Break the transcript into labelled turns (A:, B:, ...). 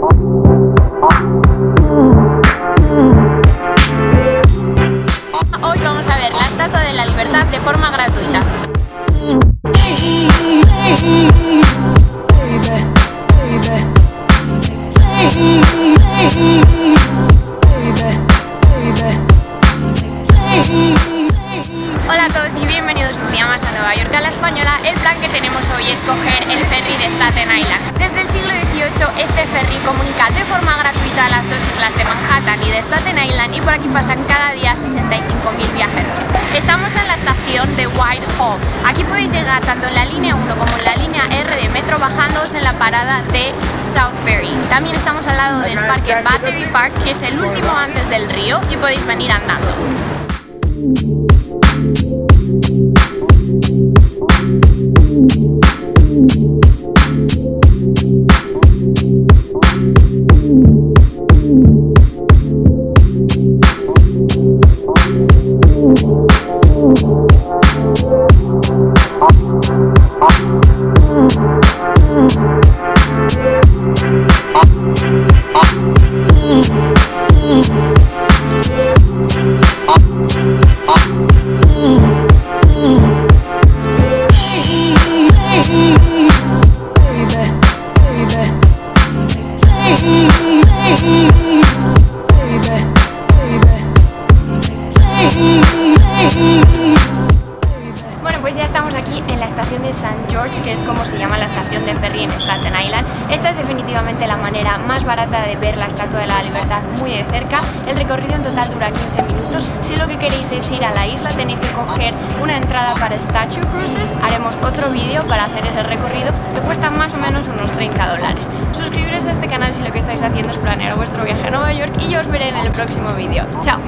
A: Hoy vamos a ver la Estatua de la Libertad de forma gratuita. Hola a todos y bienvenidos un día más a Nueva York a la Española. El plan que tenemos hoy es coger el ferry de Staten Island. Desde el siglo XVIII este ferry comunica de forma gratuita las dos islas de Manhattan y de Staten Island, y por aquí pasan cada día 65.000 viajeros. Estamos en la estación de Whitehall. Aquí podéis llegar tanto en la línea 1 como en la línea R de metro, bajándoos en la parada de South Ferry. También estamos al lado del parque Battery Park, que es el último antes del río, y podéis venir andando. Bueno, pues ya estamos aquí en la estación de St. George, que es como se llama la estación de ferry en Staten Island. Esta es definitivamente la manera más barata de ver la Estatua de la Libertad muy de cerca. El recorrido en total dura 15 minutos. Si lo que queréis es ir a la isla, tenéis que coger una entrada para Statue Cruises. Haremos otro vídeo para hacer ese recorrido, que cuesta más o menos unos $30. Suscribiros a este canal si lo que estáis haciendo es planear vuestro viaje a Nueva York, y yo os veré en el próximo vídeo. ¡Chao!